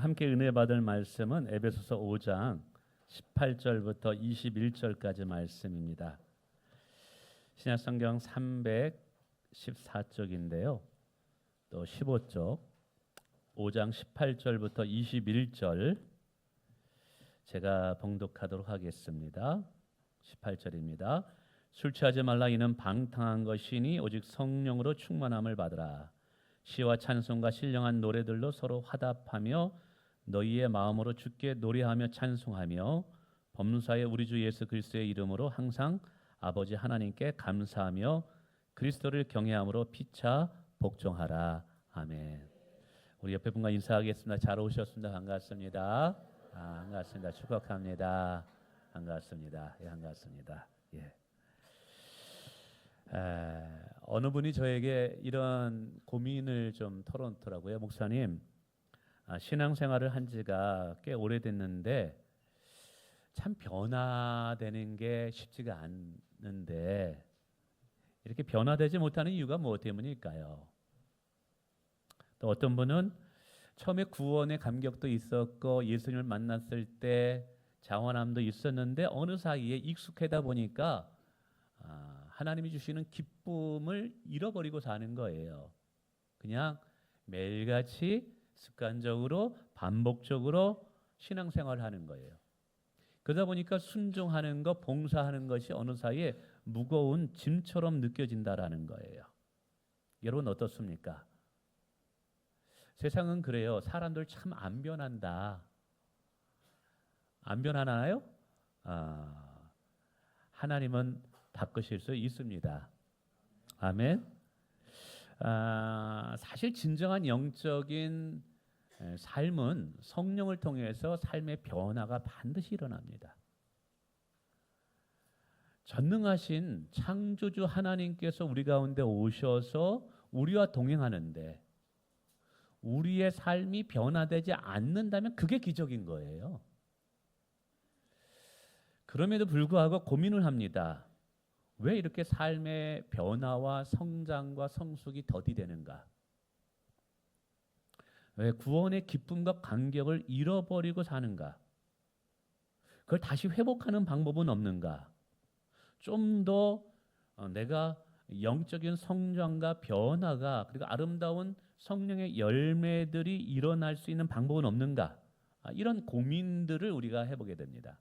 함께 은혜 받을 말씀은 에베소서 5장 18절부터 21절까지 말씀입니다. 신약성경 314쪽인데요. 또 15쪽 5장 18절부터 21절 제가 봉독하도록 하겠습니다. 18절입니다. 술 취하지 말라. 이는 방탕한 것이니 오직 성령으로 충만함을 받으라. 시와 찬송과 신령한 노래들로 서로 화답하며 너희의 마음으로 주께 노래하며 찬송하며 범사의 우리 주 예수 그리스도의 이름으로 항상 아버지 하나님께 감사하며 그리스도를 경외함으로 피차 복종하라. 아멘. 우리 옆에 분과 인사하겠습니다. 잘 오셨습니다. 반갑습니다. 반갑습니다. 축복합니다. 반갑습니다. 예, 반갑습니다. 예. 어느 분이 저에게 이런 고민을 좀 털어놓더라고요. 목사님, 신앙생활을 한 지가 꽤 오래됐는데 참 변화되는 게 쉽지가 않는데 이렇게 변화되지 못하는 이유가 무엇 때문일까요? 또 어떤 분은 처음에 구원의 감격도 있었고 예수님을 만났을 때 자원함도 있었는데 어느 사이에 익숙하다 보니까 하나님이 주시는 기쁨을 잃어버리고 사는 거예요. 그냥 매일같이 습관적으로 반복적으로 신앙생활을 하는 거예요. 그러다 보니까 순종하는 것, 봉사하는 것이 어느 사이에 무거운 짐처럼 느껴진다라는 거예요. 여러분 어떻습니까? 세상은 그래요. 사람들 참 안 변한다. 안 변하나요? 하나님은 바꾸실 수 있습니다. 아멘. 사실 진정한 영적인 삶은 성령을 통해서 삶의 변화가 반드시 일어납니다. 전능하신 창조주 하나님께서 우리 가운데 오셔서 우리와 동행하는데 우리의 삶이 변화되지 않는다면 그게 기적인 거예요. 그럼에도 불구하고 고민을 합니다. 왜 이렇게 삶의 변화와 성장과 성숙이 더디되는가? 왜 구원의 기쁨과 감격을 잃어버리고 사는가? 그걸 다시 회복하는 방법은 없는가? 좀 더 내가 영적인 성장과 변화가 그리고 아름다운 성령의 열매들이 일어날 수 있는 방법은 없는가? 이런 고민들을 우리가 해보게 됩니다.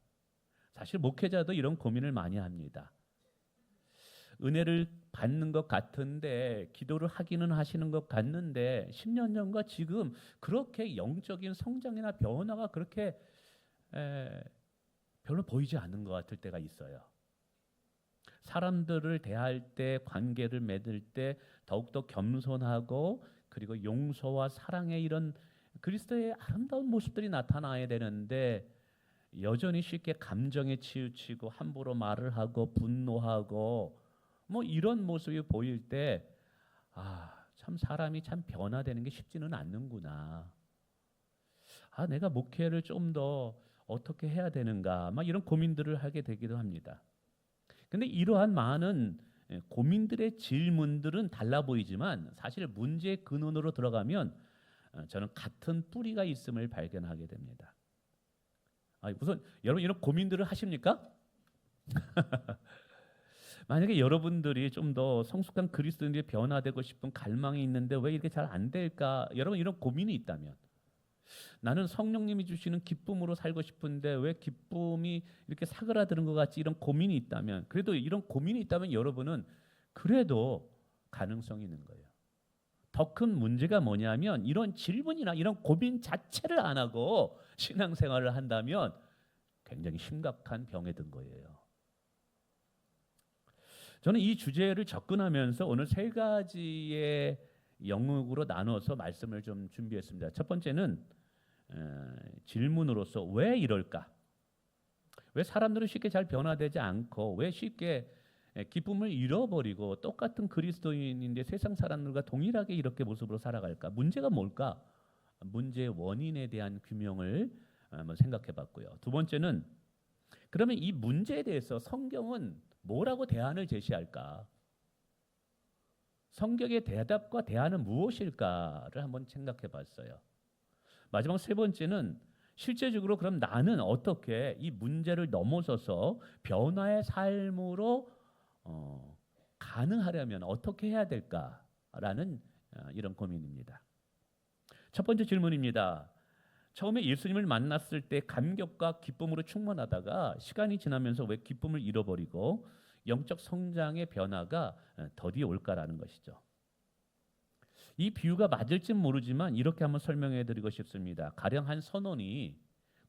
사실 목회자도 이런 고민을 많이 합니다. 은혜를 받는 것 같은데 기도를 하기는 하시는 것 같는데 10년 전과 지금 그렇게 영적인 성장이나 변화가 그렇게 별로 보이지 않는 것 같을 때가 있어요. 사람들을 대할 때, 관계를 맺을 때 더욱더 겸손하고 그리고 용서와 사랑의 이런 그리스도의 아름다운 모습들이 나타나야 되는데 여전히 쉽게 감정에 치우치고 함부로 말을 하고 분노하고 뭐 이런 모습이 보일 때 참 사람이 참 변화되는 게 쉽지는 않는구나. 내가 목회를 좀 더 어떻게 해야 되는가 막 이런 고민들을 하게 되기도 합니다. 근데 이러한 많은 고민들의 질문들은 달라 보이지만 사실 문제의 근원으로 들어가면 저는 같은 뿌리가 있음을 발견하게 됩니다. 우선 여러분 이런 고민들을 하십니까? 만약에 여러분들이 좀 더 성숙한 그리스도인들이 변화되고 싶은 갈망이 있는데 왜 이렇게 잘 안 될까? 여러분 이런 고민이 있다면 나는 성령님이 주시는 기쁨으로 살고 싶은데 왜 기쁨이 이렇게 사그라드는 것 같지? 이런 고민이 있다면 그래도 이런 고민이 있다면 여러분은 그래도 가능성이 있는 거예요. 더 큰 문제가 뭐냐면 이런 질문이나 이런 고민 자체를 안 하고 신앙생활을 한다면 굉장히 심각한 병에 든 거예요. 저는 이 주제를 접근하면서 오늘 세 가지의 영역으로 나눠서 말씀을 좀 준비했습니다. 첫 번째는 질문으로서 왜 이럴까? 왜 사람들은 쉽게 잘 변화되지 않고 왜 쉽게 기쁨을 잃어버리고 똑같은 그리스도인인데 세상 사람들과 동일하게 이렇게 모습으로 살아갈까? 문제가 뭘까? 문제의 원인에 대한 규명을 한번 생각해 봤고요. 두 번째는 그러면 이 문제에 대해서 성경은 뭐라고 대안을 제시할까? 성경의 대답과 대안은 무엇일까를 한번 생각해 봤어요. 마지막 세 번째는 실제적으로 그럼 나는 어떻게 이 문제를 넘어서서 변화의 삶으로 가능하려면 어떻게 해야 될까라는 이런 고민입니다. 첫 번째 질문입니다. 처음에 예수님을 만났을 때 감격과 기쁨으로 충만하다가 시간이 지나면서 왜 기쁨을 잃어버리고 영적 성장의 변화가 더디 올까라는 것이죠. 이 비유가 맞을진 모르지만 이렇게 한번 설명해 드리고 싶습니다. 가령 한 선원이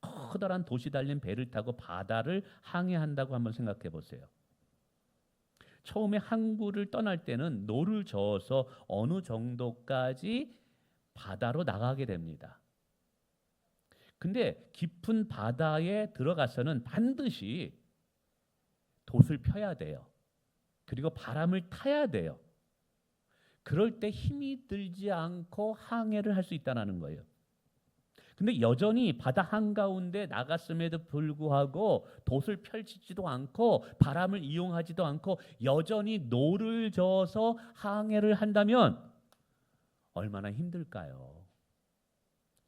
커다란 돛이 달린 배를 타고 바다를 항해한다고 한번 생각해 보세요. 처음에 항구를 떠날 때는 노를 저어서 어느 정도까지 바다로 나가게 됩니다. 근데 깊은 바다에 들어가서는 반드시 돛을 펴야 돼요. 그리고 바람을 타야 돼요. 그럴 때 힘이 들지 않고 항해를 할 수 있다는 거예요. 근데 여전히 바다 한가운데 나갔음에도 불구하고 돛을 펼치지도 않고 바람을 이용하지도 않고 여전히 노를 저어서 항해를 한다면 얼마나 힘들까요?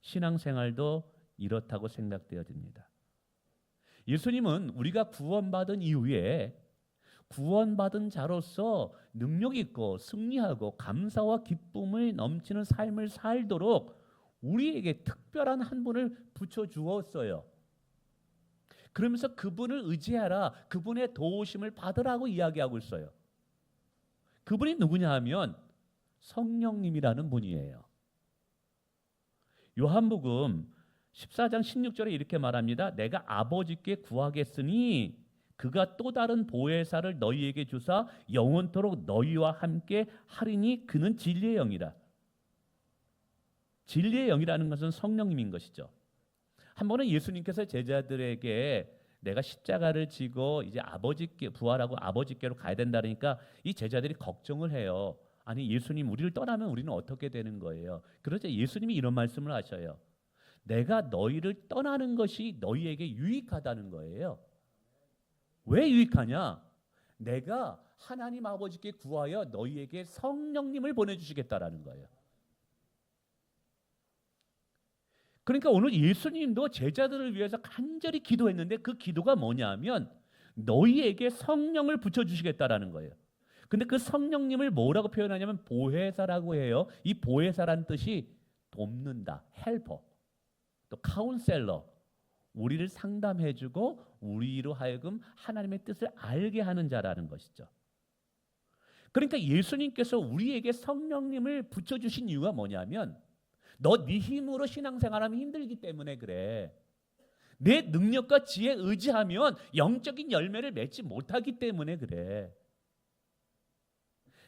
신앙생활도 이렇다고 생각되어집니다. 예수님은 우리가 구원받은 이후에 구원받은 자로서 능력 있고 승리하고 감사와 기쁨을 넘치는 삶을 살도록 우리에게 특별한 한 분을 붙여주었어요. 그러면서 그분을 의지하라, 그분의 도우심을 받으라고 이야기하고 있어요. 그분이 누구냐 하면 성령님이라는 분이에요. 요한복음 14장 16절에 이렇게 말합니다. 내가 아버지께 구하겠으니 그가 또 다른 보혜사를 너희에게 주사 영원토록 너희와 함께 하리니 그는 진리의 영이라. 진리의 영이라는 것은 성령님인 것이죠. 한 번은 예수님께서 제자들에게 내가 십자가를 지고 이제 아버지께 부활하고 아버지께로 가야 된다니까 이 제자들이 걱정을 해요. 아니 예수님 우리를 떠나면 우리는 어떻게 되는 거예요? 그러자 예수님이 이런 말씀을 하셔요. 내가 너희를 떠나는 것이 너희에게 유익하다는 거예요. 왜 유익하냐? 내가 하나님 아버지께 구하여 너희에게 성령님을 보내주시겠다라는 거예요. 그러니까 오늘 예수님도 제자들을 위해서 간절히 기도했는데 그 기도가 뭐냐면 너희에게 성령을 붙여주시겠다라는 거예요. 근데 그 성령님을 뭐라고 표현하냐면 보혜사라고 해요. 이 보혜사란 뜻이 돕는다, 헬퍼, 또 카운셀러, 우리를 상담해주고 우리로 하여금 하나님의 뜻을 알게 하는 자라는 것이죠. 그러니까 예수님께서 우리에게 성령님을 붙여주신 이유가 뭐냐면 너 네 힘으로 신앙생활하면 힘들기 때문에 그래. 내 능력과 지혜에 의지하면 영적인 열매를 맺지 못하기 때문에 그래.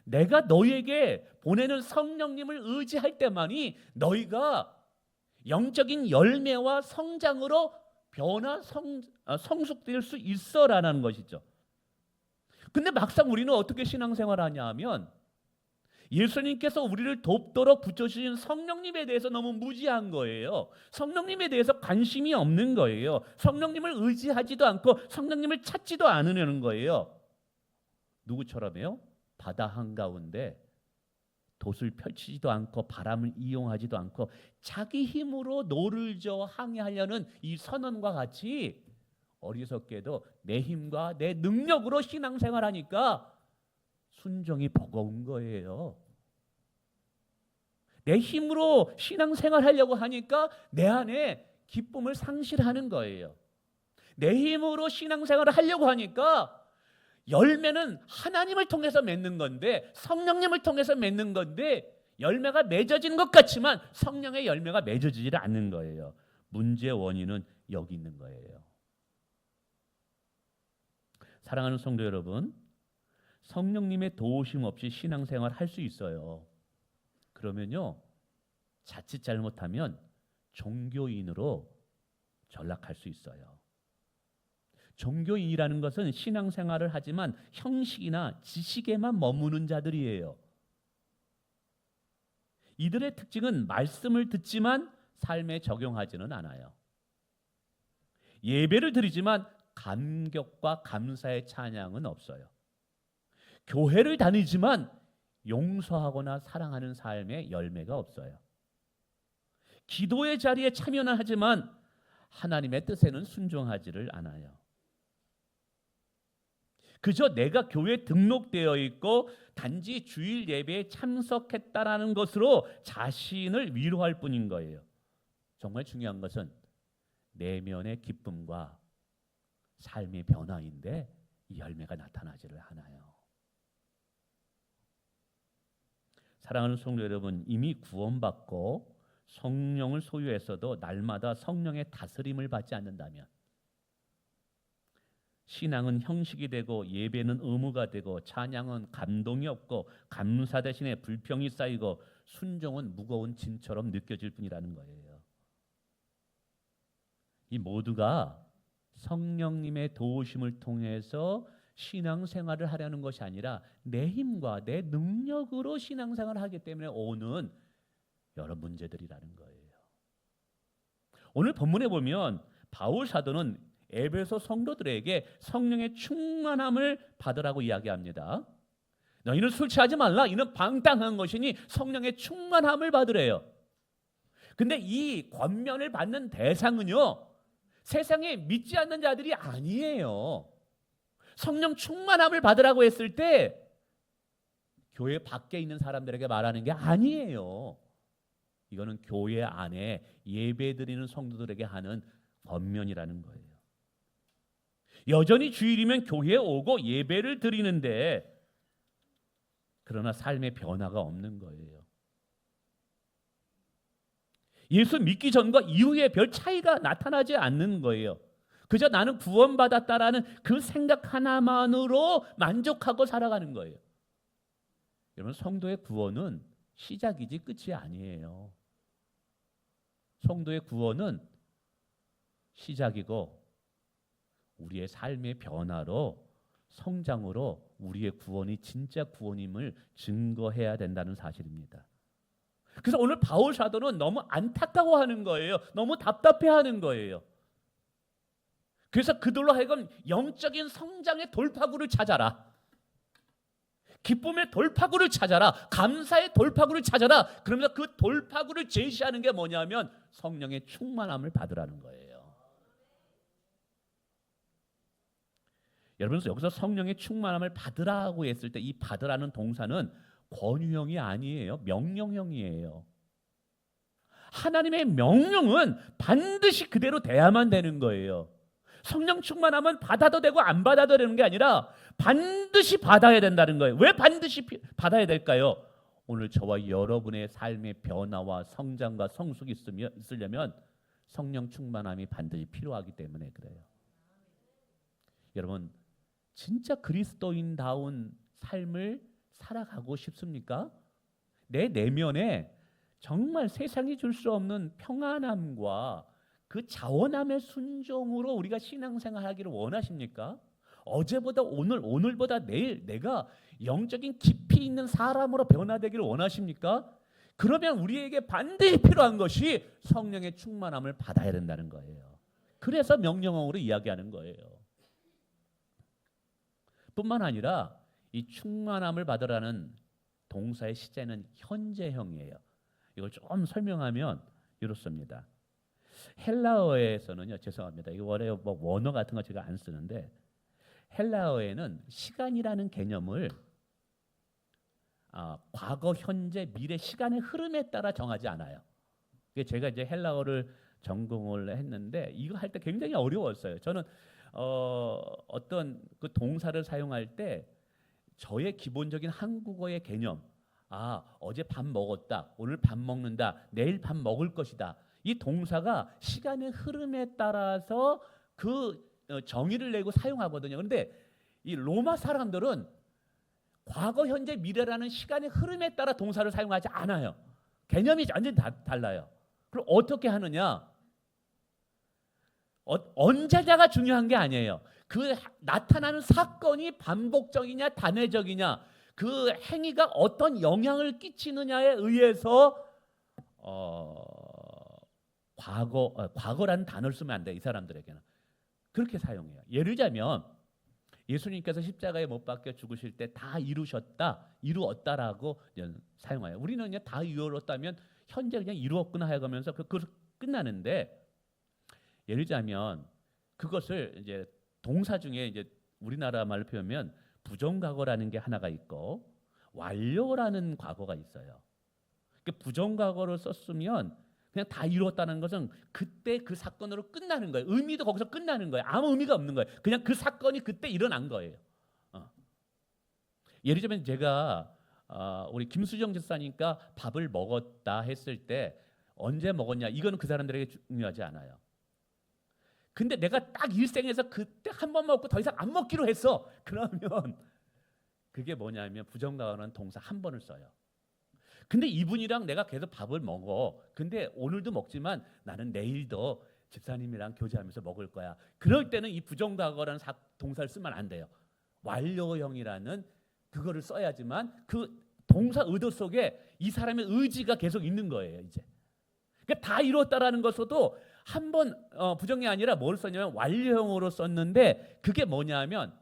내가 너희에게 보내는 성령님을 의지할 때만이 너희가 영적인 열매와 성장으로 성숙될 수 있어라는 것이죠. 근데 막상 우리는 어떻게 신앙생활하냐 하면 예수님께서 우리를 돕도록 붙여주신 성령님에 대해서 너무 무지한 거예요. 성령님에 대해서 관심이 없는 거예요. 성령님을 의지하지도 않고 성령님을 찾지도 않으려는 거예요. 누구처럼요? 바다 한가운데 돛을 펼치지도 않고 바람을 이용하지도 않고 자기 힘으로 노를 저어 항해하려는 이 선원과 같이 어리석게도 내 힘과 내 능력으로 신앙생활하니까 순종이 버거운 거예요. 내 힘으로 신앙생활하려고 하니까 내 안에 기쁨을 상실하는 거예요. 내 힘으로 신앙생활을 하려고 하니까 열매는 하나님을 통해서 맺는 건데 성령님을 통해서 맺는 건데 열매가 맺어지는 것 같지만 성령의 열매가 맺어지지 않는 거예요. 문제의 원인은 여기 있는 거예요. 사랑하는 성도 여러분, 성령님의 도우심 없이 신앙생활 할 수 있어요. 그러면요 자칫 잘못하면 종교인으로 전락할 수 있어요. 종교인이라는 것은 신앙생활을 하지만 형식이나 지식에만 머무는 자들이에요. 이들의 특징은 말씀을 듣지만 삶에 적용하지는 않아요. 예배를 드리지만 감격과 감사의 찬양은 없어요. 교회를 다니지만 용서하거나 사랑하는 삶의 열매가 없어요. 기도의 자리에 참여는 하지만 하나님의 뜻에는 순종하지를 않아요. 그저 내가 교회에 등록되어 있고 단지 주일 예배에 참석했다라는 것으로 자신을 위로할 뿐인 거예요. 정말 중요한 것은 내면의 기쁨과 삶의 변화인데 이 열매가 나타나지를 않아요. 사랑하는 성도 여러분, 이미 구원받고 성령을 소유했어도 날마다 성령의 다스림을 받지 않는다면 신앙은 형식이 되고 예배는 의무가 되고 찬양은 감동이 없고 감사 대신에 불평이 쌓이고 순종은 무거운 짐처럼 느껴질 뿐이라는 거예요. 이 모두가 성령님의 도우심을 통해서 신앙생활을 하려는 것이 아니라 내 힘과 내 능력으로 신앙생활을 하기 때문에 오는 여러 문제들이라는 거예요. 오늘 본문에 보면 바울 사도는 에베소 성도들에게 성령의 충만함을 받으라고 이야기합니다. 너희는 술 취하지 말라. 이는 방탕한 것이니 성령의 충만함을 받으래요. 근데 이 권면을 받는 대상은요, 세상에 믿지 않는 자들이 아니에요. 성령 충만함을 받으라고 했을 때 교회 밖에 있는 사람들에게 말하는 게 아니에요. 이거는 교회 안에 예배드리는 성도들에게 하는 권면이라는 거예요. 여전히 주일이면 교회에 오고 예배를 드리는데 그러나 삶의 변화가 없는 거예요. 예수 믿기 전과 이후에 별 차이가 나타나지 않는 거예요. 그저 나는 구원받았다라는 그 생각 하나만으로 만족하고 살아가는 거예요. 여러분, 성도의 구원은 시작이지 끝이 아니에요. 성도의 구원은 시작이고 우리의 삶의 변화로 성장으로 우리의 구원이 진짜 구원임을 증거해야 된다는 사실입니다. 그래서 오늘 바울 사도는 너무 안타까워하는 거예요. 너무 답답해하는 거예요. 그래서 그들로 하여금 영적인 성장의 돌파구를 찾아라. 기쁨의 돌파구를 찾아라. 감사의 돌파구를 찾아라. 그러면서 그 돌파구를 제시하는 게 뭐냐면 성령의 충만함을 받으라는 거예요. 여러분, 여기서 성령의 충만함을 받으라고 했을 때 이 받으라는 동사는 권유형이 아니에요. 명령형이에요. 하나님의 명령은 반드시 그대로 돼야만 되는 거예요. 성령 충만함은 받아도 되고 안 받아도 되는 게 아니라 반드시 받아야 된다는 거예요. 왜 반드시 받아야 될까요? 오늘 저와 여러분의 삶의 변화와 성장과 성숙이 있으려면 성령 충만함이 반드시 필요하기 때문에 그래요. 여러분, 진짜 그리스도인다운 삶을 살아가고 싶습니까? 내 내면에 정말 세상이 줄 수 없는 평안함과 그 자원함의 순종으로 우리가 신앙생활하기를 원하십니까? 어제보다 오늘, 오늘보다 내일 내가 영적인 깊이 있는 사람으로 변화되기를 원하십니까? 그러면 우리에게 반드시 필요한 것이 성령의 충만함을 받아야 된다는 거예요. 그래서 명령형으로 이야기하는 거예요. 뿐만 아니라 이 충만함을 받으라는 동사의 시제는 현재형이에요. 이걸 좀 설명하면 이렇습니다. 헬라어에서는요, 죄송합니다. 이거 원래 뭐 원어 같은 거 제가 안 쓰는데 헬라어에는 시간이라는 개념을 과거, 현재, 미래 시간의 흐름에 따라 정하지 않아요. 제가 이제 헬라어를 전공을 했는데 이거 할 때 굉장히 어려웠어요. 저는 어떤 그 동사를 사용할 때 저의 기본적인 한국어의 개념, 어제 밥 먹었다, 오늘 밥 먹는다, 내일 밥 먹을 것이다. 이 동사가 시간의 흐름에 따라서 그 정의를 내고 사용하거든요. 그런데 이 로마 사람들은 과거, 현재, 미래라는 시간의 흐름에 따라 동사를 사용하지 않아요. 개념이 완전히 달라요. 그럼 어떻게 하느냐? 언제냐가 중요한 게 아니에요. 그 나타나는 사건이 반복적이냐 단회적이냐, 그 행위가 어떤 영향을 끼치느냐에 의해서 과거라는 단어를 쓰면 안 돼. 이 사람들에게는 그렇게 사용해요. 예를 들자면 예수님께서 십자가에 못 박혀 죽으실 때 다 이루었다라고 사용해요. 우리는 다 이루었다면 현재 그냥 이루었구나 해가면서 그걸 끝나는데, 예를 들자면 그것을 이제 동사 중에 이제 우리나라 말로 표현하면 부정과거라는 게 하나가 있고 완료라는 과거가 있어요. 부정과거를 썼으면 그냥 다 이루었다는 것은 그때 그 사건으로 끝나는 거예요. 의미도 거기서 끝나는 거예요. 아무 의미가 없는 거예요. 그냥 그 사건이 그때 일어난 거예요. 예를 들면 제가 우리 김수정 집사니까 밥을 먹었다 했을 때 언제 먹었냐, 이거는 그 사람들에게 중요하지 않아요. 근데 내가 딱 일생에서 그때 한 번 먹고 더 이상 안 먹기로 했어. 그러면 그게 뭐냐면 부정과거라는 동사 한 번을 써요. 근데 이분이랑 내가 계속 밥을 먹어. 근데 오늘도 먹지만 나는 내일도 집사님이랑 교제하면서 먹을 거야. 그럴 때는 이 부정과거라는 동사를 쓰면 안 돼요. 완료형이라는 그거를 써야지만 그 동사 의도 속에 이 사람의 의지가 계속 있는 거예요. 이제 그러니까 다 이뤘다라는 것도 한 번 부정이 아니라 뭘 썼냐면 완료형으로 썼는데, 그게 뭐냐면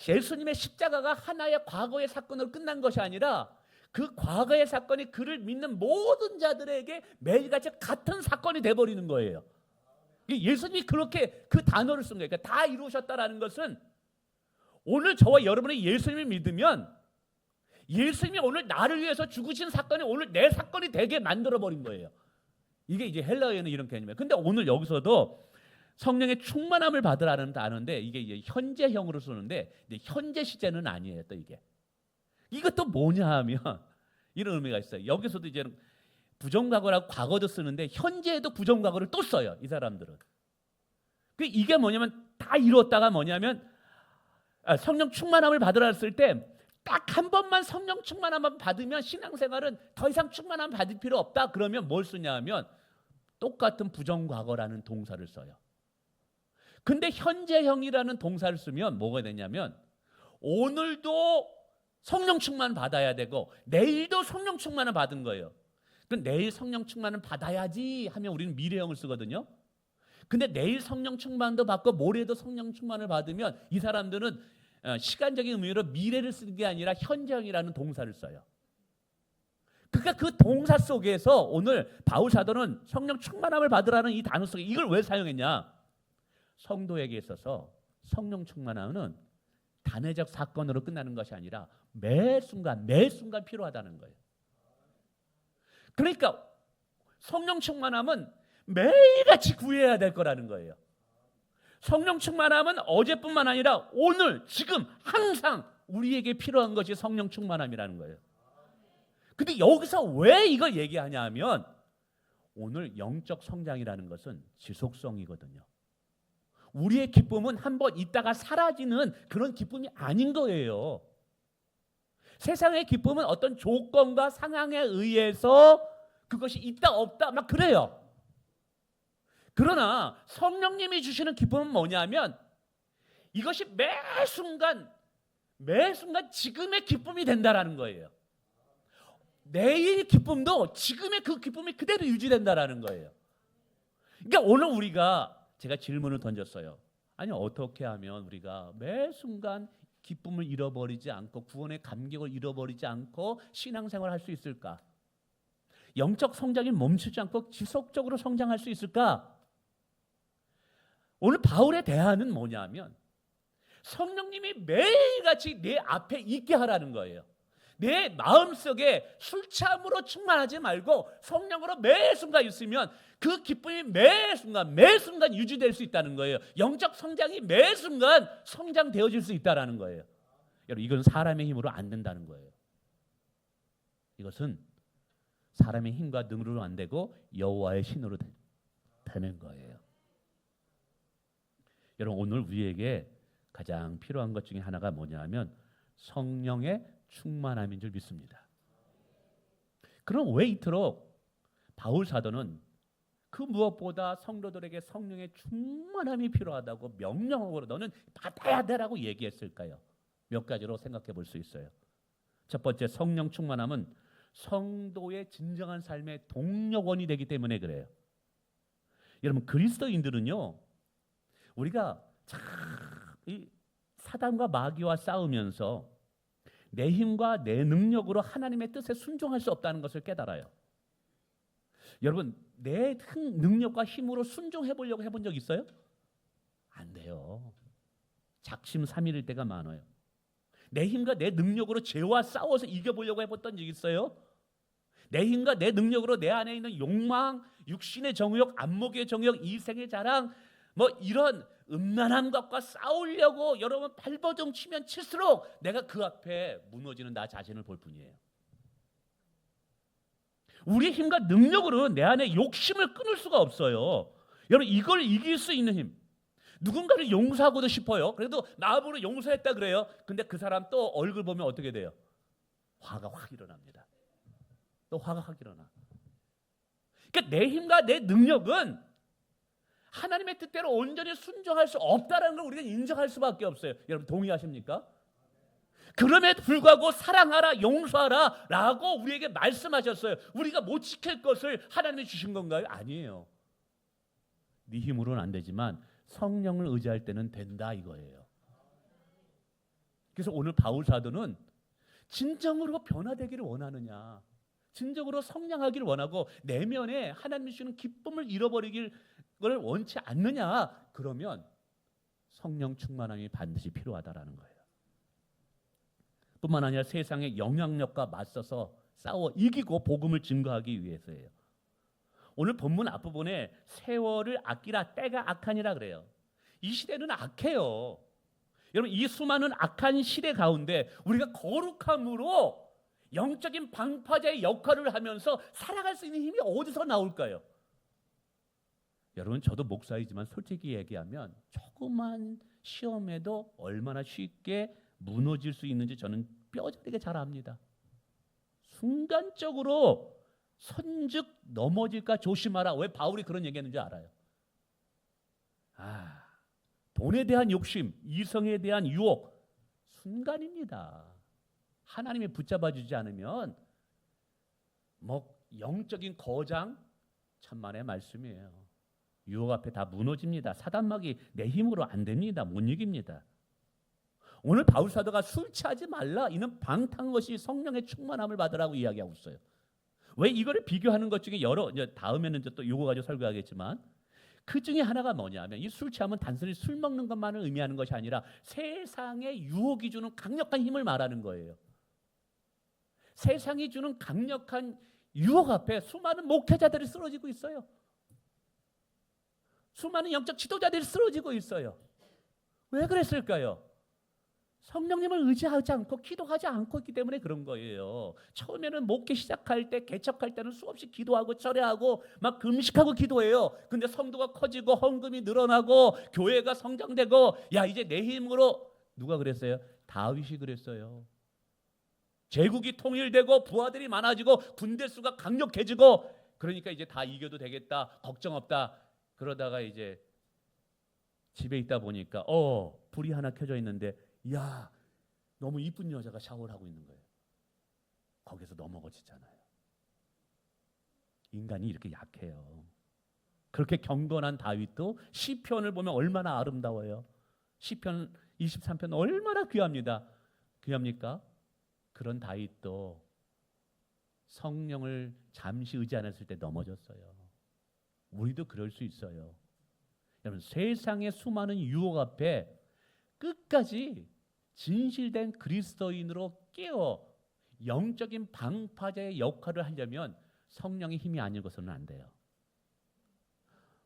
예수님의 십자가가 하나의 과거의 사건으로 끝난 것이 아니라 그 과거의 사건이 그를 믿는 모든 자들에게 매일같이 같은 사건이 돼버리는 거예요. 예수님이 그렇게 그 단어를 쓴 거예요. 그러니까 다 이루셨다라는 것은 오늘 저와 여러분이 예수님을 믿으면 예수님이 오늘 나를 위해서 죽으신 사건이 오늘 내 사건이 되게 만들어버린 거예요. 이게 이제 헬라어에는 이런 개념이에요. 근데 오늘 여기서도 성령의 충만함을 받으라는 단어인데 이게 이제 현재형으로 쓰는데 현재 시제는 아니에요. 또 이것도 뭐냐 하면 이런 의미가 있어요. 여기서도 이제 부정과거라고 과거도 쓰는데 현재에도 부정과거를 또 써요. 이 사람들은. 이게 뭐냐면 다 이뤘다가 뭐냐면 성령 충만함을 받으라 했을 때 딱 한 번만 성령 충만함을 받으면 신앙생활은 더 이상 충만함 받을 필요 없다. 그러면 뭘 쓰냐 하면 똑같은 부정과거라는 동사를 써요. 근데 현재형이라는 동사를 쓰면 뭐가 되냐면 오늘도 성령 충만 받아야 되고 내일도 성령 충만을 받은 거예요. 그럼 내일 성령 충만을 받아야지 하면 우리는 미래형을 쓰거든요. 근데 내일 성령 충만도 받고 모레도 성령 충만을 받으면 이 사람들은 시간적인 의미로 미래를 쓰는 게 아니라 현재형이라는 동사를 써요. 그러니까 그 동사 속에서 오늘 바울 사도는 성령 충만함을 받으라는 이 단어 속에 이걸 왜 사용했냐? 성도에게 있어서 성령 충만함은 단회적 사건으로 끝나는 것이 아니라 매 순간 필요하다는 거예요. 그러니까 성령 충만함은 매일같이 구해야 될 거라는 거예요. 성령 충만함은 어제뿐만 아니라 오늘, 지금, 항상 우리에게 필요한 것이 성령 충만함이라는 거예요. 근데 여기서 왜 이걸 얘기하냐 하면 오늘 영적 성장이라는 것은 지속성이거든요. 우리의 기쁨은 한번 있다가 사라지는 그런 기쁨이 아닌 거예요. 세상의 기쁨은 어떤 조건과 상황에 의해서 그것이 있다 없다 막 그래요. 그러나 성령님이 주시는 기쁨은 뭐냐면 이것이 매 순간 지금의 기쁨이 된다라는 거예요. 내일 기쁨도 지금의 그 기쁨이 그대로 유지된다라는 거예요. 그러니까 오늘 제가 질문을 던졌어요. 아니 어떻게 하면 우리가 매 순간 기쁨을 잃어버리지 않고 구원의 감격을 잃어버리지 않고 신앙생활을 할 수 있을까? 영적 성장이 멈추지 않고 지속적으로 성장할 수 있을까? 오늘 바울의 대안은 뭐냐면 성령님이 매일같이 내 앞에 있게 하라는 거예요. 내 마음속에 술 취함으로 충만하지 말고 성령으로 매 순간 있으면 그 기쁨이 매 순간 유지될 수 있다는 거예요. 영적 성장이 매 순간 성장되어질 수 있다는 거예요. 여러분 이건 사람의 힘으로 안 된다는 거예요. 이것은 사람의 힘과 능력으로 안 되고 여호와의 신으로 되는 거예요. 여러분 오늘 우리에게 가장 필요한 것 중에 하나가 뭐냐면 성령의 충만함인 줄 믿습니다. 그럼 왜 이토록 바울 사도는 그 무엇보다 성도들에게 성령의 충만함이 필요하다고 명령으로 너는 받아야 되라고 얘기했을까요? 몇 가지로 생각해 볼 수 있어요. 첫 번째, 성령 충만함은 성도의 진정한 삶의 동력원이 되기 때문에 그래요. 여러분 그리스도인들은요, 우리가 참 이 사단과 마귀와 싸우면서 내 힘과 내 능력으로 하나님의 뜻에 순종할 수 없다는 것을 깨달아요. 여러분 내 능력과 힘으로 순종해 보려고 해본 적 있어요? 안 돼요. 작심삼일일 때가 많아요. 내 힘과 내 능력으로 죄와 싸워서 이겨보려고 해봤던 적 있어요? 내 힘과 내 능력으로 내 안에 있는 욕망, 육신의 정욕, 안목의 정욕, 이생의 자랑, 뭐 이런 음란한 것과 싸우려고 여러분 발버둥 치면 칠수록 내가 그 앞에 무너지는 나 자신을 볼 뿐이에요. 우리의 힘과 능력으로 내 안에 욕심을 끊을 수가 없어요. 여러분 이걸 이길 수 있는 힘. 누군가를 용서하고도 싶어요. 그래도 마음으로 용서했다 그래요. 근데 그 사람 또 얼굴 보면 어떻게 돼요? 화가 확 일어납니다. 또 화가 확 일어나. 그러니까 내 힘과 내 능력은 하나님의 뜻대로 온전히 순종할 수 없다는 걸 우리가 인정할 수밖에 없어요. 여러분 동의하십니까? 그럼에도 불구하고 사랑하라, 용서하라 라고 우리에게 말씀하셨어요. 우리가 못 지킬 것을 하나님이 주신 건가요? 아니에요. 네 힘으로는 안 되지만 성령을 의지할 때는 된다 이거예요. 그래서 오늘 바울 사도는 진정으로 변화되기를 원하느냐, 진정으로 성장하기를 원하고 내면에 하나님이 주시는 기쁨을 잃어버리기를 원치 않느냐, 그러면 성령 충만함이 반드시 필요하다라는 거예요. 뿐만 아니라 세상의 영향력과 맞서서 싸워 이기고 복음을 증거하기 위해서예요. 오늘 본문 앞부분에 세월을 아끼라, 때가 악하니라 그래요. 이 시대는 악해요. 여러분 이 수많은 악한 시대 가운데 우리가 거룩함으로 영적인 방파제의 역할을 하면서 살아갈 수 있는 힘이 어디서 나올까요? 여러분 저도 목사이지만 솔직히 얘기하면 조그만 시험에도 얼마나 쉽게 무너질 수 있는지 저는 뼈저리게 잘 압니다. 순간적으로 선즉 넘어질까 조심하라. 왜 바울이 그런 얘기했는지 알아요? 돈에 대한 욕심, 이성에 대한 유혹 순간입니다. 하나님이 붙잡아 주지 않으면 뭐 영적인 거장 천만의 말씀이에요. 유혹 앞에 다 무너집니다. 사단막이 내 힘으로 안 됩니다. 못 이깁니다. 오늘 바울 사도가 술 취하지 말라, 이는 방탕한 것이 성령의 충만함을 받으라고 이야기하고 있어요. 왜 이거를 비교하는 것 중에 여러, 이제 다음에는 이제 또 이거 가지고 설교하겠지만 그 중에 하나가 뭐냐면 이 술 취하면 단순히 술 먹는 것만을 의미하는 것이 아니라 세상의 유혹이 주는 강력한 힘을 말하는 거예요. 세상이 주는 강력한 유혹 앞에 수많은 목회자들이 쓰러지고 있어요. 수많은 영적 지도자들이 쓰러지고 있어요. 왜 그랬을까요? 성령님을 의지하지 않고 기도하지 않고 있기 때문에 그런 거예요. 처음에는 목회 시작할 때, 개척할 때는 수없이 기도하고 철회하고 막 금식하고 기도해요. 근데 성도가 커지고 헌금이 늘어나고 교회가 성장되고, 야 이제 내 힘으로, 누가 그랬어요? 다윗이 그랬어요. 제국이 통일되고 부하들이 많아지고 군대 수가 강력해지고, 그러니까 이제 다 이겨도 되겠다, 걱정 없다. 그러다가 이제 집에 있다 보니까 불이 하나 켜져 있는데, 야, 너무 이쁜 여자가 샤워를 하고 있는 거예요. 거기서 넘어가지잖아요. 인간이 이렇게 약해요. 그렇게 경건한 다윗도 시편을 보면 얼마나 아름다워요. 시편 23편 얼마나 귀합니다. 귀합니까? 그런 다윗도 성령을 잠시 의지 않았을 때 넘어졌어요. 우리도 그럴 수 있어요. 여러분 세상의 수많은 유혹 앞에 끝까지 진실된 그리스도인으로 깨어 영적인 방파제의 역할을 하려면 성령의 힘이 아니고서는 안 돼요.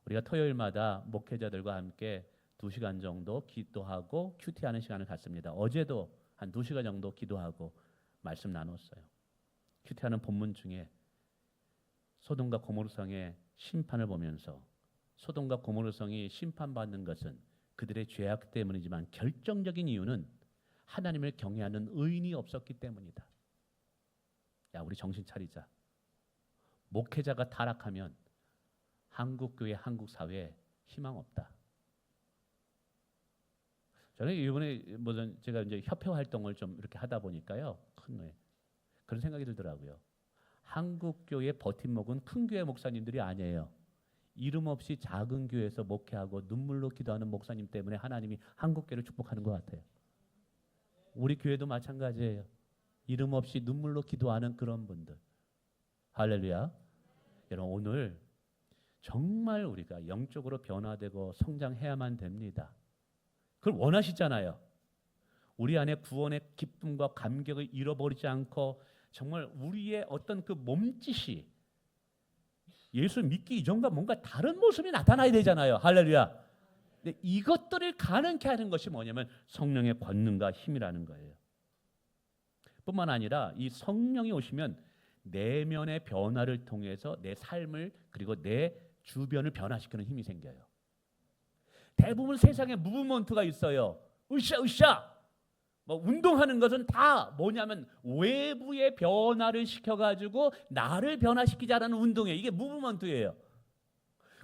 우리가 토요일마다 목회자들과 함께 2시간 정도 기도하고 큐티하는 시간을 갖습니다. 어제도 한 2시간 정도 기도하고 말씀 나눴어요. 큐티하는 본문 중에 소돔과 고모르성의 심판을 보면서 소돔과 고모르성이 심판받는 것은 그들의 죄악 때문이지만 결정적인 이유는 하나님을 경외하는 의인이 없었기 때문이다. 야, 우리 정신 차리자. 목회자가 타락하면 한국교회, 한국사회에 희망 없다. 저는 이번에 제가 이제 협회 활동을 좀 이렇게 하다 보니까요, 그런 생각이 들더라고요. 한국교회 버팀목은 큰 교회 목사님들이 아니에요. 이름 없이 작은 교회에서 목회하고 눈물로 기도하는 목사님 때문에 하나님이 한국교회를 축복하는 것 같아요. 우리 교회도 마찬가지예요. 이름 없이 눈물로 기도하는 그런 분들. 할렐루야. 여러분 오늘 정말 우리가 영적으로 변화되고 성장해야만 됩니다. 그걸 원하시잖아요. 우리 안에 구원의 기쁨과 감격을 잃어버리지 않고 정말 우리의 어떤 그 몸짓이 예수 믿기 이전과 뭔가 다른 모습이 나타나야 되잖아요. 할렐루야. 근데 이것들을 가능케 하는 것이 뭐냐면 성령의 권능과 힘이라는 거예요. 뿐만 아니라 이 성령이 오시면 내면의 변화를 통해서 내 삶을 그리고 내 주변을 변화시키는 힘이 생겨요. 대부분 세상에 무브먼트가 있어요. 으쌰 뭐 운동하는 것은 다 뭐냐면 외부의 변화를 시켜가지고 나를 변화시키자라는 운동이에요. 이게 무브먼트예요.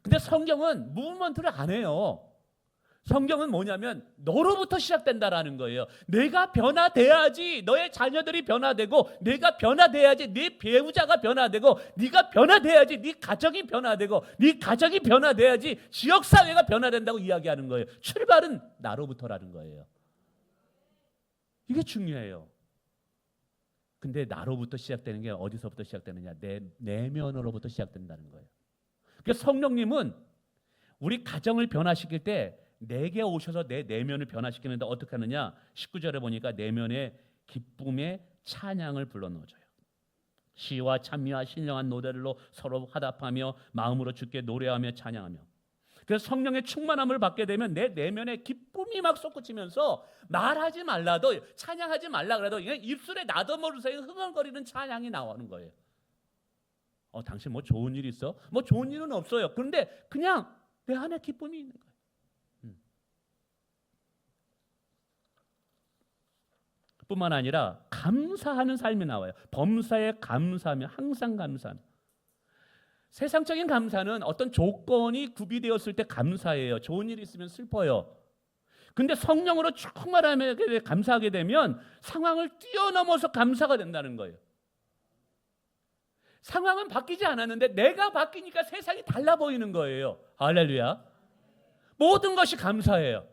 근데 성경은 무브먼트를 안 해요. 성경은 뭐냐면 너로부터 시작된다라는 거예요. 내가 변화돼야지 너의 자녀들이 변화되고, 내가 변화돼야지 네 배우자가 변화되고, 네가 변화돼야지 네 가정이 변화되고, 네 가정이 변화돼야지 지역사회가 변화된다고 이야기하는 거예요. 출발은 나로부터라는 거예요. 이게 중요해요. 근데 나로부터 시작되는 게 어디서부터 시작되느냐? 내 내면으로부터 시작된다는 거예요. 그러니까 성령님은 우리 가정을 변화시킬 때 내게 오셔서 내 내면을 변화시키는데 어떻게 하느냐? 19절에 보니까 내면에 기쁨의 찬양을 불러넣어줘요. 시와 찬미와 신령한 노래로 서로 화답하며 마음으로 주께 노래하며 찬양하며. 그래서 성령의 충만함을 받게 되면 내 내면에 기쁨이 막 솟구치면서 말하지 말라도, 찬양하지 말라 그래도 입술에 나도 모르게 흥얼거리는 찬양이 나오는 거예요. 당신 뭐 좋은 일 있어? 뭐 좋은 일은 없어요. 그런데 그냥 내 안에 기쁨이 있는 거예요. 뿐만 아니라 감사하는 삶이 나와요. 범사에 감사하며, 항상 감사하며. 세상적인 감사는 어떤 조건이 구비되었을 때 감사해요. 좋은 일이 있으면 슬퍼요. 근데 성령으로 충만하게 감사하게 되면 상황을 뛰어넘어서 감사가 된다는 거예요. 상황은 바뀌지 않았는데 내가 바뀌니까 세상이 달라 보이는 거예요. 할렐루야. 모든 것이 감사해요.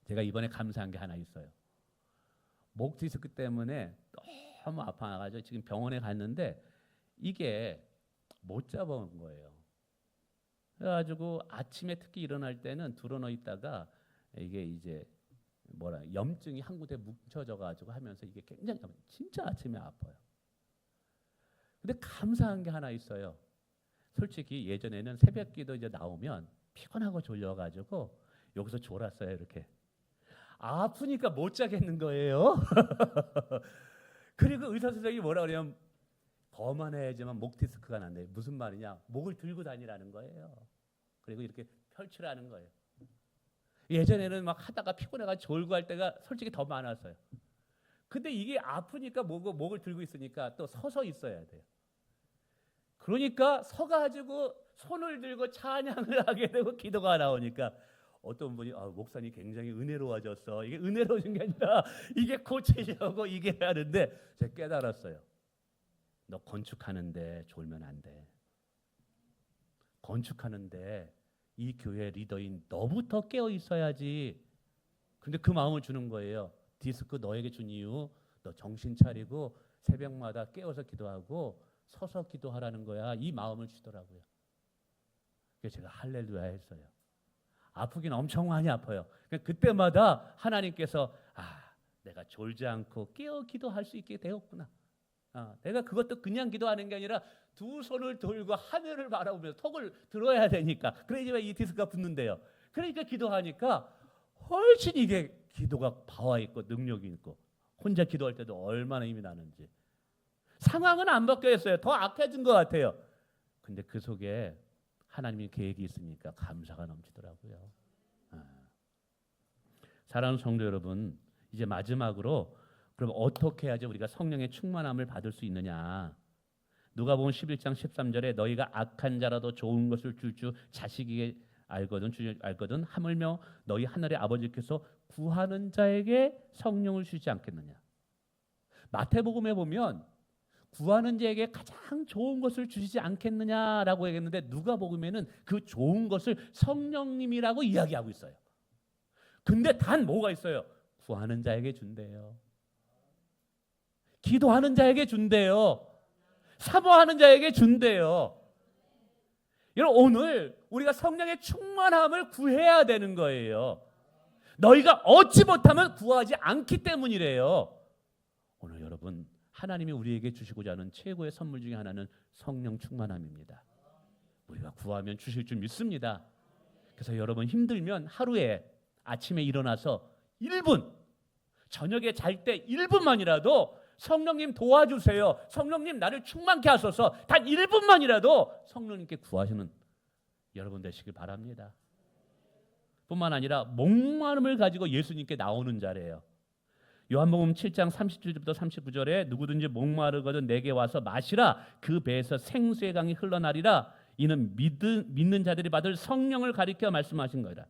제가 이번에 감사한 게 하나 있어요. 목 디스크 때문에 너무 아파가지고 지금 병원에 갔는데 이게 못 잡아온 거예요. 그래가지고 아침에 특히 일어날 때는 드러누워 있다가 이게 이제 염증이 한 군데 뭉쳐져가지고 하면서 이게 굉장히 진짜 아침에 아파요. 근데 감사한 게 하나 있어요. 솔직히 예전에는 새벽기도 이제 나오면 피곤하고 졸려가지고 여기서 졸았어요. 이렇게 아프니까 못 자겠는 거예요. 그리고 의사 선생님이 뭐라 그러냐면 거만해야지만 목 디스크가 난대. 무슨 말이냐? 목을 들고 다니라는 거예요. 그리고 이렇게 펼치라는 거예요. 예전에는 막 하다가 피곤해가지고 졸고 할 때가 솔직히 더 많았어요. 근데 이게 아프니까 목을 들고 있으니까 또 서서 있어야 돼요. 그러니까 서가지고 손을 들고 찬양을 하게 되고 기도가 나오니까 어떤 분이 목사님 굉장히 은혜로워졌어. 이게 은혜로워진 게 아니라 이게 고치려고 이게 하는데 제가 깨달았어요. 너 건축하는데 졸면 안 돼. 건축하는데 이 교회 리더인 너부터 깨어 있어야지. 근데 그 마음을 주는 거예요. 디스크 너에게 준 이유, 너 정신 차리고 새벽마다 깨어서 기도하고 서서 기도하라는 거야. 이 마음을 주더라고요. 그래서 제가 할렐루야 했어요. 아프긴 엄청 많이 아파요. 그때마다 하나님께서 내가 졸지 않고 깨어 기도할 수 있게 되었구나. 내가 그것도 그냥 기도하는 게 아니라 두 손을 들고 하늘을 바라보면서 턱을 들어야 되니까. 그래야지 이 디스크가 붙는데요. 그러니까 기도하니까 훨씬 이게 기도가 파워 있고 능력이 있고, 혼자 기도할 때도 얼마나 힘이 나는지. 상황은 안 바뀌었어요. 더 악해진 것 같아요. 근데 그 속에 하나님의 계획이 있으니까 감사가 넘치더라고요. 사랑하는 성도 여러분, 이제 마지막으로 그럼 어떻게 해야지 우리가 성령의 충만함을 받을 수 있느냐? 누가복음 11장 13절에 너희가 악한 자라도 좋은 것을 줄 자식에게 알거든 하물며 너희 하늘의 아버지께서 구하는 자에게 성령을 주지 않겠느냐? 마태복음에 보면 구하는 자에게 가장 좋은 것을 주시지 않겠느냐라고 얘기했는데 누가복음에는 그 좋은 것을 성령님이라고 이야기하고 있어요. 근데 단 뭐가 있어요? 구하는 자에게 준대요. 기도하는 자에게 준대요. 사모하는 자에게 준대요. 여러분, 오늘 우리가 성령의 충만함을 구해야 되는 거예요. 너희가 얻지 못하면 구하지 않기 때문이래요. 오늘 여러분, 하나님이 우리에게 주시고자 하는 최고의 선물 중에 하나는 성령 충만함입니다. 우리가 구하면 주실 줄 믿습니다. 그래서 여러분, 힘들면 하루에 아침에 일어나서 1분, 저녁에 잘 때 1분만이라도 성령님 도와주세요, 성령님 나를 충만케 하소서, 단 1분만이라도 성령님께 구하시는 여러분 되시길 바랍니다. 뿐만 아니라 목마름을 가지고 예수님께 나오는 자래요. 요한복음 7장 37절부터 39절에 누구든지 목마르거든 내게 와서 마시라, 그 배에서 생수의 강이 흘러나리라. 이는 믿는 자들이 받을 성령을 가리켜 말씀하신 거라.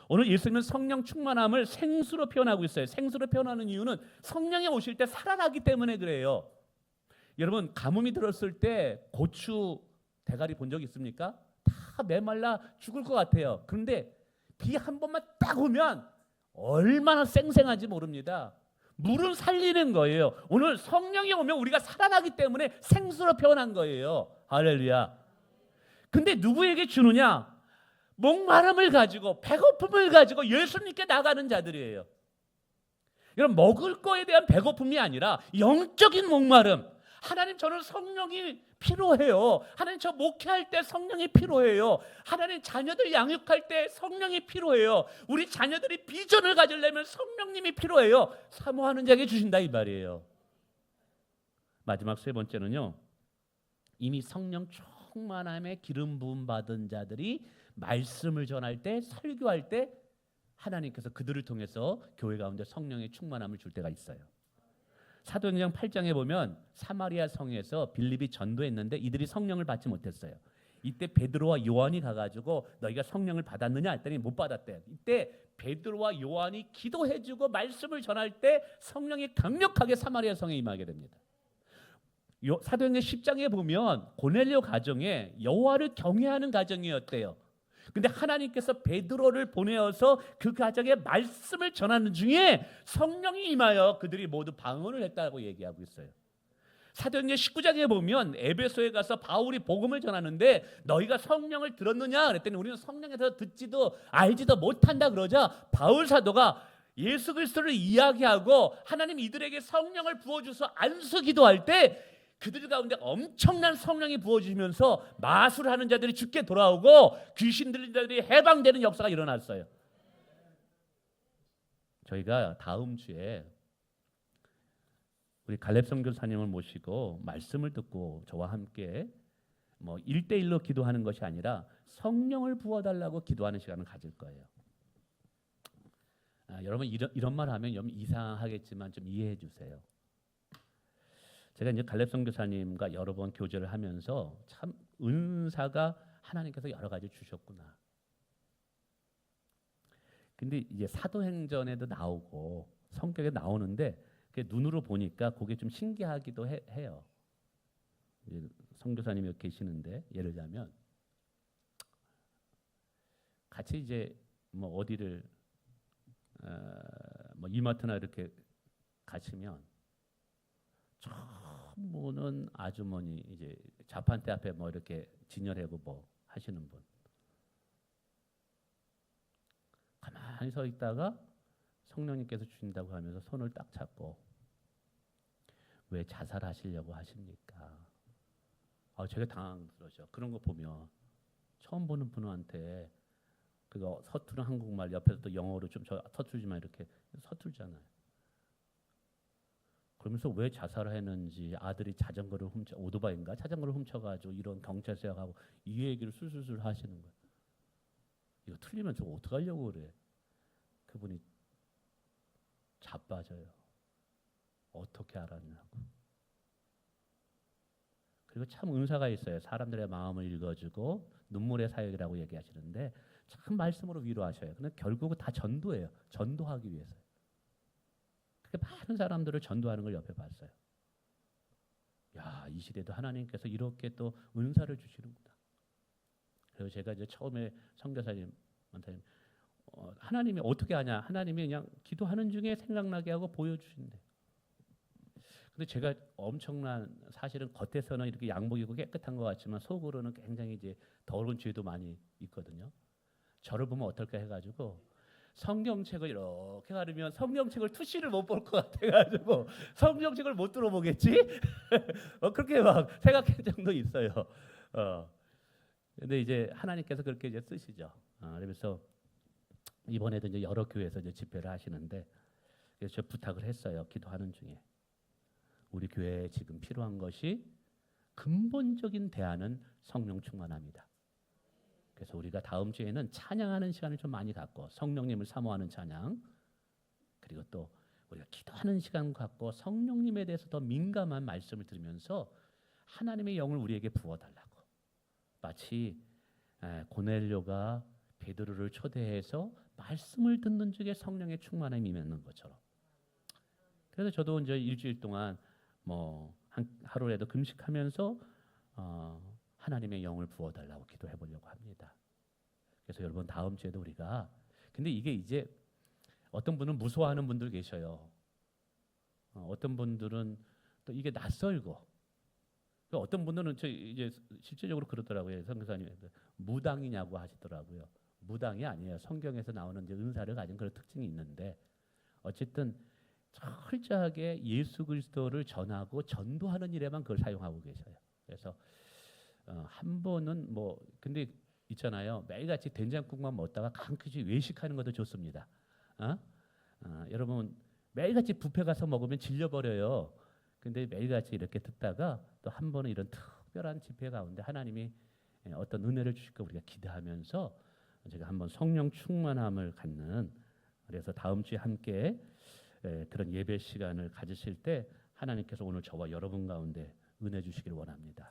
오늘 예수님은 성령 충만함을 생수로 표현하고 있어요. 생수로 표현하는 이유는 성령이 오실 때 살아나기 때문에 그래요. 여러분, 가뭄이 들었을 때 고추 대가리 본 적 있습니까? 다 메말라 죽을 것 같아요. 그런데 비 한 번만 딱 오면 얼마나 쌩쌩한지 모릅니다. 물은 살리는 거예요. 오늘 성령이 오면 우리가 살아나기 때문에 생수로 표현한 거예요. 할렐루야. 근데 누구에게 주느냐? 목마름을 가지고 배고픔을 가지고 예수님께 나가는 자들이에요. 이런 먹을 거에 대한 배고픔이 아니라 영적인 목마름. 하나님, 저는 성령이 필요해요. 하나님, 저 목회할 때 성령이 필요해요. 하나님, 자녀들 양육할 때 성령이 필요해요. 우리 자녀들이 비전을 가지려면 성령님이 필요해요. 사모하는 자에게 주신다 이 말이에요. 마지막 세 번째는요, 이미 성령 충만함에 기름 부음 받은 자들이 말씀을 전할 때, 설교할 때 하나님께서 그들을 통해서 교회 가운데 성령의 충만함을 줄 때가 있어요. 사도행전 8장에 보면 사마리아 성에서 빌립이 전도했는데 이들이 성령을 받지 못했어요. 이때 베드로와 요한이 가가지고 너희가 성령을 받았느냐 했더니 못 받았대요. 이때 베드로와 요한이 기도해주고 말씀을 전할 때 성령이 강력하게 사마리아 성에 임하게 됩니다. 사도행전 10장에 보면 고넬료 가정에 여호와를 경외하는 가정이었대요. 근데 하나님께서 베드로를 보내어서 그 가정에 말씀을 전하는 중에 성령이 임하여 그들이 모두 방언을 했다고 얘기하고 있어요. 사도행전 19장에 보면 에베소에 가서 바울이 복음을 전하는데 너희가 성령을 들었느냐 그랬더니 우리는 성령에 대해서 듣지도 알지도 못한다 그러자 바울 사도가 예수 그리스도를 이야기하고 하나님 이들에게 성령을 부어주셔서 안수기도할 때 그들 가운데 엄청난 성령이 부어지면서 마술하는 자들이 죽게 돌아오고 귀신 들린 자들이 해방되는 역사가 일어났어요. 저희가 다음 주에 우리 갈렙 선교사님을 모시고 말씀을 듣고 저와 함께 1대1로 기도하는 것이 아니라 성령을 부어달라고 기도하는 시간을 가질 거예요. 여러분, 이런 말 하면 좀 이상하겠지만 좀 이해해 주세요. 제가 이제 갈렙 선교사님과 여러 번 교제를 하면서 참 은사가 하나님께서 여러 가지 주셨구나. 근데 이제 사도행전에도 나오고 성격에 나오는데 눈으로 보니까 그게 좀 신기하기도 해요. 선교사님이 여기 계시는데 예를 들자면 같이 이제 어디를 이마트나 이렇게 가시면 처음 보는 아주머니 이제 자판대 앞에 이렇게 진열하고 하시는 분 가만히 서 있다가 성령님께서 주신다고 하면서 손을 딱 잡고 왜 자살하시려고 하십니까? 제가 당황스러워요. 그런 거 보면 처음 보는 분한테 그거 서투른 한국말 옆에서 또 영어로 좀 서툴지 마 이렇게 서툴잖아요. 그러면서 왜 자살했는지 아들이 자전거를 오토바이인가 자전거를 훔쳐가지고 이런 경찰서에 가고 이 얘기를 술술술 하시는 거예요. 이거 틀리면 저 어떡하려고 그래. 그분이 자빠져요. 어떻게 알았냐고. 그리고 참 은사가 있어요. 사람들의 마음을 읽어주고 눈물의 사역이라고 얘기하시는데 참 말씀으로 위로하셔요. 근데 결국은 다 전도예요. 전도하기 위해서요. 많은 사람들을 전도하는 걸 옆에 봤어요. 야, 이 시대도 하나님께서 이렇게 또 은사를 주시는구나. 그래서 제가 이제 처음에 선교사님한테 하나님이 어떻게 하냐? 하나님이 그냥 기도하는 중에 생각나게 하고 보여주신대. 근데 제가 엄청난 사실은 겉에서는 이렇게 양복이고 깨끗한 것 같지만 속으로는 굉장히 이제 더러운 죄도 많이 있거든요. 저를 보면 어떨까 해가지고 성경책을 이렇게 가르면 성경책을 투시를 못 볼 것 같아가지고 성경책을 못 들어보겠지? 그렇게 막 생각할 정도 있어요. 근데 이제 하나님께서 그렇게 이제 쓰시죠. 그래서 이번에도 이제 여러 교회에서 이제 집회를 하시는데 그래서 제가 부탁을 했어요. 기도하는 중에 우리 교회에 지금 필요한 것이 근본적인 대안은 성령 충만합니다. 그래서 우리가 다음 주에는 찬양하는 시간을 좀 많이 갖고 성령님을 사모하는 찬양, 그리고 또 우리가 기도하는 시간 갖고 성령님에 대해서 더 민감한 말씀을 들으면서 하나님의 영을 우리에게 부어달라고. 마치 고넬료가 베드로를 초대해서 말씀을 듣는 중에 성령의 충만함이 임하는 것처럼. 그래서 저도 이제 일주일 동안 뭐 하루라도 금식하면서 하나님의 영을 부어달라고 기도해 보려고 합니다. 그래서 여러분 다음 주에도 우리가, 근데 이게 이제 어떤 분은 무서워하는 분들 계셔요. 어떤 분들은 또 이게 낯설고, 어떤 분들은 저 이제 실제적으로 그러더라고요. 선교사님 무당이냐고 하시더라고요. 무당이 아니에요. 성경에서 나오는 이제 은사를 가진 그런 특징이 있는데 어쨌든 철저하게 예수 그리스도를 전하고 전도하는 일에만 그걸 사용하고 계셔요. 그래서 한 번은 뭐 근데 있잖아요. 매일같이 된장국만 먹다가 가끔씩 외식하는 것도 좋습니다. 여러분 매일같이 뷔페 가서 먹으면 질려버려요. 근데 매일같이 이렇게 듣다가 또 한 번은 이런 특별한 집회 가운데 하나님이 어떤 은혜를 주실까 우리가 기대하면서 제가 한번 성령 충만함을 갖는, 그래서 다음 주에 함께 그런 예배 시간을 가지실 때 하나님께서 오늘 저와 여러분 가운데 은혜 주시기를 원합니다.